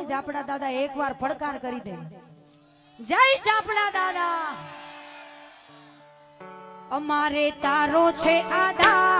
જાપડા દાદા એકવાર પડકાર કરી દે. જય જાપડા દાદા. અમારે તારો છે આધાર.